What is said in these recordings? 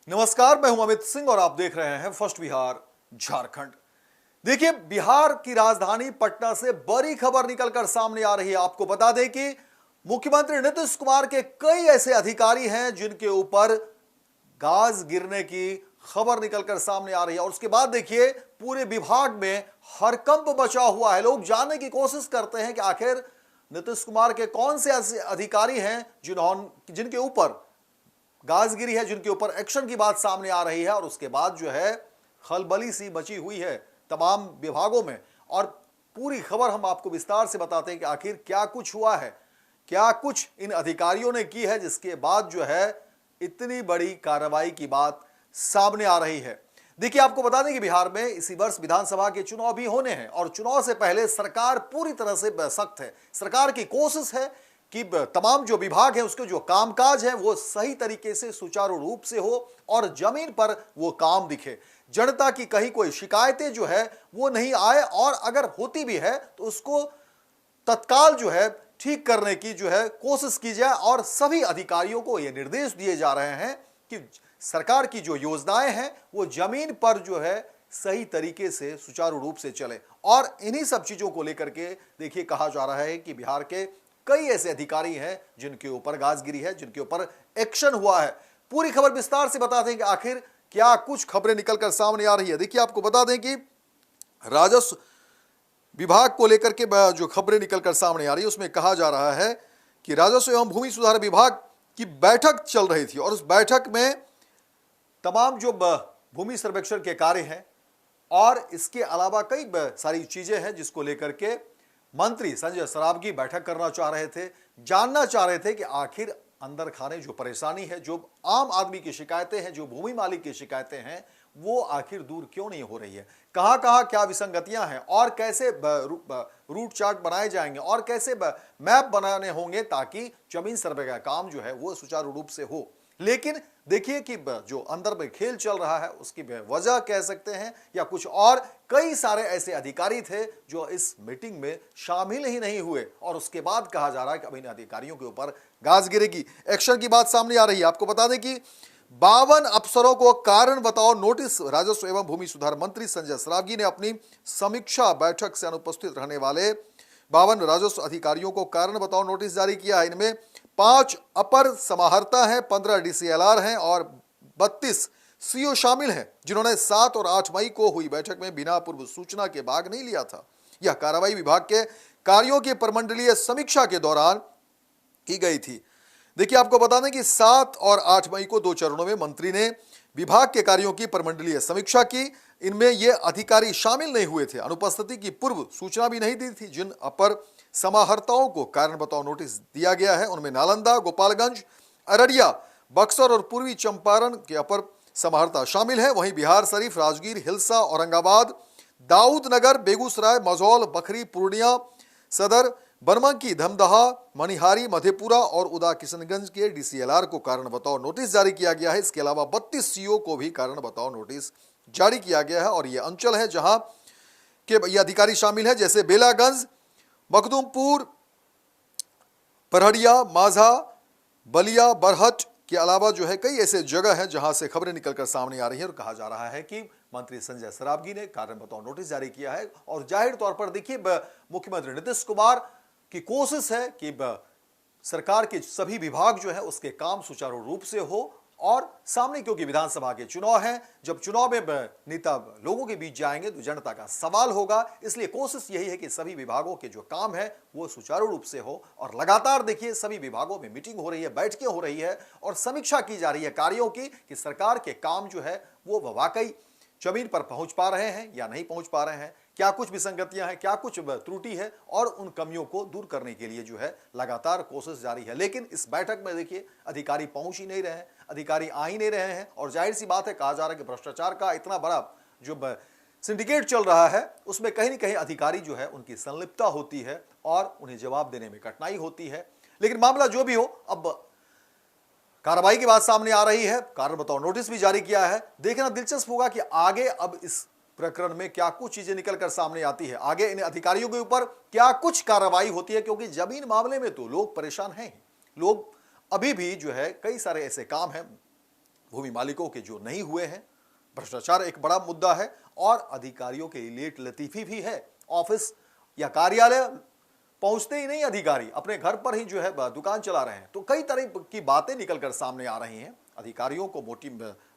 नमस्कार, मैं हूं अमित सिंह और आप देख रहे हैं फर्स्ट बिहार झारखंड। देखिए, बिहार की राजधानी पटना से बड़ी खबर निकलकर सामने आ रही है। आपको बता दें कि मुख्यमंत्री नीतीश कुमार के कई ऐसे अधिकारी हैं जिनके ऊपर गाज गिरने की खबर निकलकर सामने आ रही है। और उसके बाद देखिए, पूरे विभाग में हड़कंप मचा हुआ है। लोग जानने की कोशिश करते हैं कि आखिर नीतीश कुमार के कौन से ऐसे अधिकारी हैं जिनके ऊपर गाजगिरी है, जिनके ऊपर एक्शन की बात सामने आ रही है। और उसके बाद जो है खलबली सी मची हुई है तमाम विभागों में। और पूरी खबर हम आपको विस्तार से बताते हैं कि आखिर क्या कुछ हुआ है, क्या कुछ इन अधिकारियों ने की है, जिसके बाद जो है इतनी बड़ी कार्रवाई की बात सामने आ रही है। देखिए, आपको बता दें कि बिहार में इसी वर्ष विधानसभा के चुनाव भी होने हैं और चुनाव से पहले सरकार पूरी तरह से सख्त है। सरकार की कोशिश है कि तमाम जो विभाग है उसके जो कामकाज है वो सही तरीके से सुचारू रूप से हो और जमीन पर वो काम दिखे। जनता की कहीं कोई शिकायतें जो है वो नहीं आए, और अगर होती भी है तो उसको तत्काल जो है ठीक करने की जो है कोशिश की जाए। और सभी अधिकारियों को ये निर्देश दिए जा रहे हैं कि सरकार की जो योजनाएं हैं वो जमीन पर जो है सही तरीके से सुचारू रूप से चले। और इन्हीं सब चीजों को लेकर के देखिए कहा जा रहा है कि बिहार के कई ऐसे अधिकारी हैं जिनके ऊपर गाजगिरी है, जिनके ऊपर एक्शन हुआ है। पूरी खबर विस्तार से बता दें कि आखिर क्या कुछ खबरें निकलकर सामने आ रही है। देखिए, आपको बता दें कि राजस्व विभाग को लेकर के जो खबरें निकलकर सामने आ रही है उसमें कहा जा रहा है कि राजस्व एवं भूमि सुधार विभाग की बैठक चल रही थी और उस बैठक में तमाम जो भूमि सर्वेक्षण के कार्य हैं और इसके अलावा कई सारी चीजें हैं जिसको लेकर के मंत्री संजय सरावगी बैठक करना चाह रहे थे, जानना चाह रहे थे कि आखिर अंदर खाने जो परेशानी है, जो आम आदमी की शिकायतें हैं, जो भूमि मालिक की शिकायतें हैं, वो आखिर दूर क्यों नहीं हो रही है। कहां कहां क्या विसंगतियां हैं और कैसे रूट चार्ट बनाए जाएंगे और कैसे मैप बनाने होंगे ताकि जमीन सर्वे का काम जो है वो सुचारू रूप से हो। लेकिन देखिए कि जो अंदर में खेल चल रहा है उसकी वजह कह सकते हैं या कुछ और, कई सारे ऐसे अधिकारी थे जो इस मीटिंग में शामिल ही नहीं हुए। और उसके बाद कहा जा रहा है कि अब इन अधिकारियों के ऊपर गाज गिरेगी, एक्शन की बात सामने आ रही है। आपको बता दें कि 52 अफसरों को कारण बताओ नोटिस। राजस्व एवं भूमि सुधार मंत्री संजय सरावगी ने अपनी समीक्षा बैठक से अनुपस्थित रहने वाले 52 राजस्व अधिकारियों को कारण बताओ नोटिस जारी किया है। इनमें 5 अपर समाहर्ता हैं, 15 डीसीएलआर हैं और 32 सीओ शामिल हैं, जिन्होंने 7 और 8 मई को हुई बैठक में बिना पूर्व सूचना के भाग नहीं लिया था। यह कार्रवाई विभाग के कार्यों की प्रमंडलीय समीक्षा के दौरान की गई थी। देखिए, आपको बता दें कि 7 और 8 मई को 2 चरणों में मंत्री ने विभाग के कार्यों की प्रमंडलीय समीक्षा की। इनमें ये अधिकारी शामिल नहीं हुए थे। अनुपस्थिति की पूर्व सूचना भी नहीं दी थी। जिन अपर समाहर्ताओं को कारण बताओ नोटिस दिया गया है उनमें नालंदा, गोपालगंज, अररिया, बक्सर और पूर्वी चंपारण के अपर समाहर्ता शामिल हैं। वहीं बिहार शरीफ, राजगीर, हिलसा, औरंगाबाद, दाऊदनगर, बेगूसराय, मझौल, बखरी, पूर्णिया सदर, बनमनखी, धमदाहा, मनिहारी, मधेपुरा और उदा किशनगंज के डीसीएलआर को कारण बताओ नोटिस जारी किया गया है। इसके अलावा 32 सीओ को भी कारण बताओ नोटिस जारी किया गया है। और ये अंचल है जहां के ये अधिकारी शामिल है, जैसे बेलागंज, मखदूमपुर, परहड़िया, माझा, बलिया, बरहट के अलावा जो है कई ऐसे जगह हैं जहां से खबरें निकलकर सामने आ रही है। और कहा जा रहा है कि मंत्री संजय सरावगी ने कारण बताओ नोटिस जारी किया है। और जाहिर तौर पर देखिए, मुख्यमंत्री नीतीश कुमार की कोशिश है कि सरकार के सभी विभाग जो है उसके काम सुचारू रूप से हो। और सामने क्योंकि विधानसभा के चुनाव हैं, जब चुनाव में नेता लोगों के बीच जाएंगे तो जनता का सवाल होगा, इसलिए कोशिश यही है कि सभी विभागों के जो काम है वो सुचारू रूप से हो। और लगातार देखिए सभी विभागों में मीटिंग हो रही है, बैठकें हो रही है और समीक्षा की जा रही है कार्यों की कि सरकार के काम जो है वो वाकई जमीन पर पहुंच पा रहे हैं या नहीं पहुंच पा रहे हैं, क्या कुछ विसंगतियां हैं, क्या कुछ त्रुटि है, और उन कमियों को दूर करने के लिए जो है लगातार कोशिश जारी है। लेकिन इस बैठक में देखिए अधिकारी पहुंच ही नहीं रहे हैं, अधिकारी आ ही नहीं रहे हैं। और जाहिर सी बात है, कहा जा रहा है कि भ्रष्टाचार का इतना बड़ा जो सिंडिकेट चल रहा है उसमें कहीं ना कहीं अधिकारी जो है उनकी संलिप्तता होती है और उन्हें जवाब देने में कठिनाई होती है। लेकिन मामला जो भी हो, अब कार्रवाई की बात सामने आ रही है, कारण बताओ नोटिस भी जारी किया है। देखना दिलचस्प होगा कि आगे अब इस प्रकरण में क्या कुछ चीजें निकलकर सामने आती है, आगे इन अधिकारियों के ऊपर क्या कुछ कार्रवाई होती है। क्योंकि जमीन मामले में तो लोग परेशान हैं, लोग अभी भी जो है कई सारे ऐसे काम हैं भूमि मालिकों के जो नहीं हुए हैं, भ्रष्टाचार एक बड़ा मुद्दा है और अधिकारियों के लेट लतीफी भी है। ऑफिस या कार्यालय पहुंचते ही नहीं अधिकारी, अपने घर पर ही जो है दुकान चला रहे हैं। तो कई तरह की बातें निकलकर सामने आ रही हैं। अधिकारियों को मोटी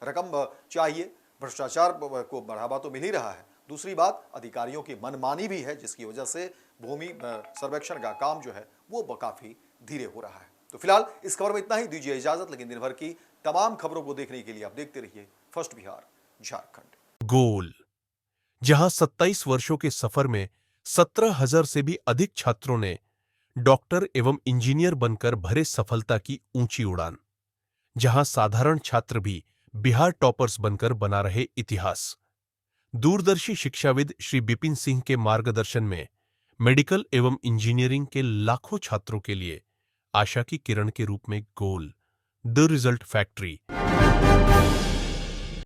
रकम चाहिए, भ्रष्टाचार को बढ़ावा तो मिल ही रहा है। दूसरी बात, अधिकारियों की मनमानी भी है, जिसकी वजह से भूमि सर्वेक्षण का काम जो है वो काफी धीरे हो रहा है। तो फिलहाल इस खबर में इतना ही। दीजिए इजाजत, लेकिन दिन भर की तमाम खबरों को देखने के लिए आप देखते रहिए फर्स्ट बिहार झारखंड। गोल, जहां 27 वर्षों के सफर में 17,000 से भी अधिक छात्रों ने डॉक्टर एवं इंजीनियर बनकर भरे सफलता की ऊंची उड़ान, जहां साधारण छात्र भी बिहार टॉपर्स बनकर बना रहे इतिहास। दूरदर्शी शिक्षाविद श्री बिपिन सिंह के मार्गदर्शन में मेडिकल एवं इंजीनियरिंग के लाखों छात्रों के लिए आशा की किरण के रूप में गोल, द रिजल्ट फैक्ट्री